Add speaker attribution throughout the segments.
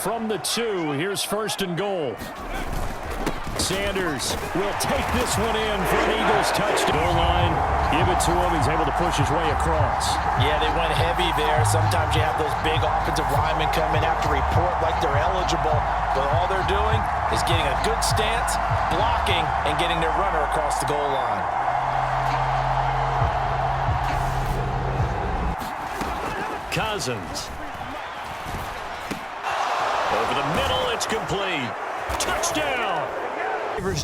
Speaker 1: from the 2. Here's 1st and goal. Sanders will take this one in for an Eagles touchdown. Goal line, give it to him. He's able to push his way across.
Speaker 2: Yeah, they went heavy there. Sometimes you have those big offensive linemen come in, have to report like they're eligible, but all they're doing is getting a good stance, blocking, and getting their runner across the goal line.
Speaker 1: Cousins. Over the middle, it's complete. Touchdown!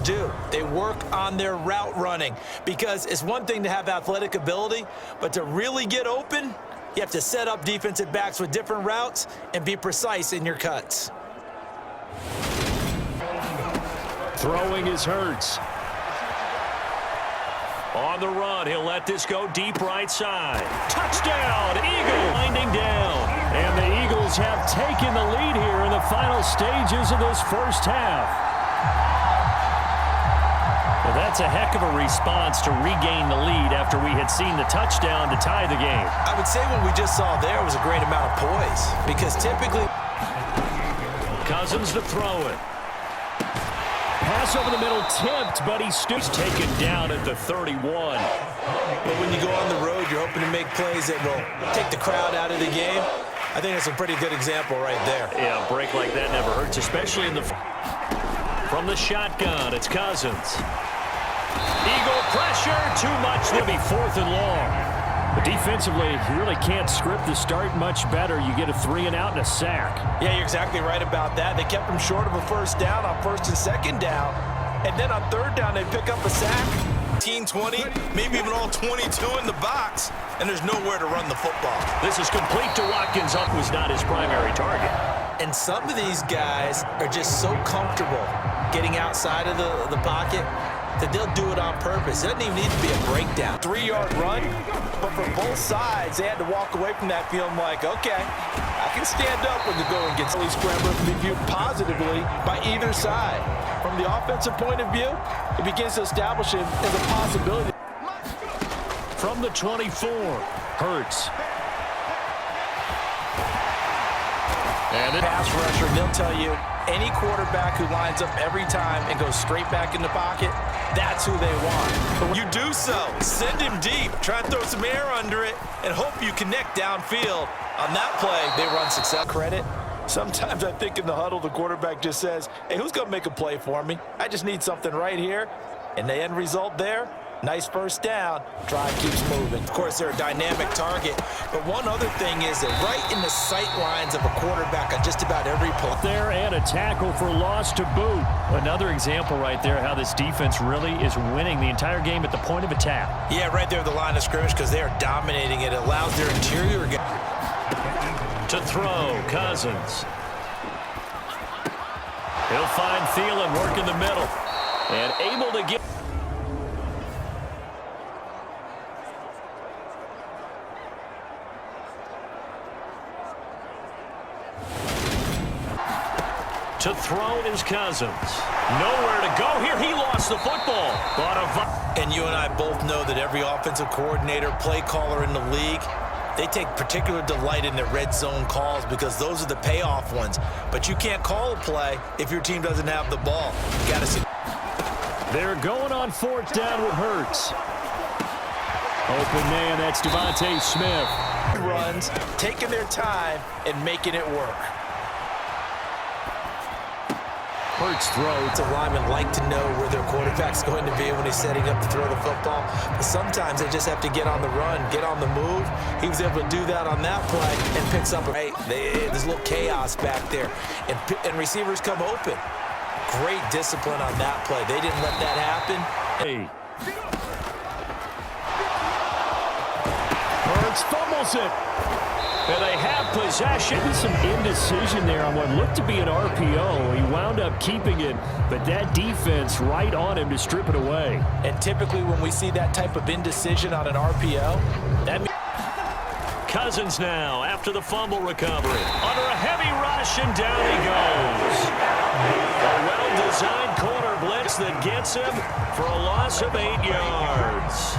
Speaker 2: Do. They work on their route running because it's one thing to have athletic ability, but to really get open, you have to set up defensive backs with different routes and be precise in your cuts.
Speaker 1: Throwing is Hurts. On the run, he'll let this go deep right side. Touchdown! Eagle winding down. And the Eagles have taken the lead here in the final stages of this first half. Well, that's a heck of a response to regain the lead after we had seen the touchdown to tie the game.
Speaker 2: I would say what we just saw there was a great amount of poise because typically
Speaker 1: Cousins to throw it. Pass over the middle tipped, but he's taken down at the 31.
Speaker 2: But when you go on the road, you're hoping to make plays that will take the crowd out of the game. I think that's a pretty good example right there.
Speaker 1: Yeah, a break like that never hurts, especially in the... From the shotgun, it's Cousins. Eagle pressure, too much. They'll be 4th and long. But defensively, you really can't script the start much better. You get a 3 and out and a sack.
Speaker 2: Yeah, you're exactly right about that. They kept them short of a first down on 1st and 2nd down. And then on 3rd down, they pick up a sack. 20, maybe even all 22 in the box, and there's nowhere to run the football.
Speaker 1: This is complete to Watkins. Up was not his primary target.
Speaker 2: And some of these guys are just so comfortable getting outside of the pocket that they'll do it on purpose. It doesn't even need to be a breakdown. 3-yard run, but for both sides, they had to walk away from that feeling like, okay, I can stand up when the going gets early scrambler can be viewed positively by either side. From the offensive point of view, it begins to establish it as a possibility.
Speaker 1: From the 24, Hurts.
Speaker 2: And the pass rusher, they'll tell you, any quarterback who lines up every time and goes straight back in the pocket, that's who they want. But when you do so, send him deep, try and throw some air under it, and hope you connect downfield. On that play, they run success credit. Sometimes I think in the huddle, the quarterback just says, hey, who's going to make a play for me? I just need something right here. And the end result there, nice first down. Drive keeps moving. Of course, they're a dynamic target. But one other thing is that right in the sight lines of a quarterback on just about every play.
Speaker 1: There and a tackle for loss to boot. Another example right there how this defense really is winning the entire game at the point of attack.
Speaker 2: Yeah, right there at the line of scrimmage because they are dominating it. It allows their interior
Speaker 1: to throw, Cousins. He'll find Thielen, work in the middle. And able to get... To throw is Cousins. Nowhere to go here. He lost the football.
Speaker 2: And you and I both know that every offensive coordinator, play caller in the league, they take particular delight in their red zone calls because those are the payoff ones. But you can't call a play if your team doesn't have the ball. You got to see.
Speaker 1: They're going on 4th down with Hurts. Open man, that's Devontae Smith.
Speaker 2: Runs, taking their time and making it work.
Speaker 1: Hurts throws.
Speaker 2: The linemen like to know where their quarterback's going to be when he's setting up to throw the football. But sometimes they just have to get on the run, get on the move. He was able to do that on that play and picks up. There's a little chaos back there. And receivers come open. Great discipline on that play. They didn't let that happen.
Speaker 1: Hey. Hurts fumbles it. And they have possession. Some indecision there on what looked to be an RPO. He wound up keeping it, but that defense right on him to strip it away.
Speaker 2: And typically when we see that type of indecision on an RPO, that means...
Speaker 1: Cousins now after the fumble recovery. Under a heavy rush, and down he goes. A well-designed corner blitz that gets him for a loss of 8 yards.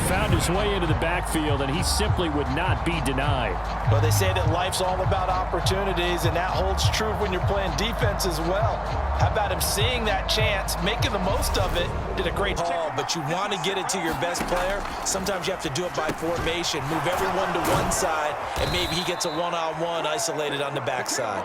Speaker 1: found his way into the backfield, and he simply would not be denied.
Speaker 2: Well, they say that life's all about opportunities, and that holds true when you're playing defense as well. How about him seeing that chance, making the most of it? Did a great call, but you want to get it to your best player. Sometimes you have to do it by formation, move everyone to one side, and maybe he gets a one-on-one isolated on the backside.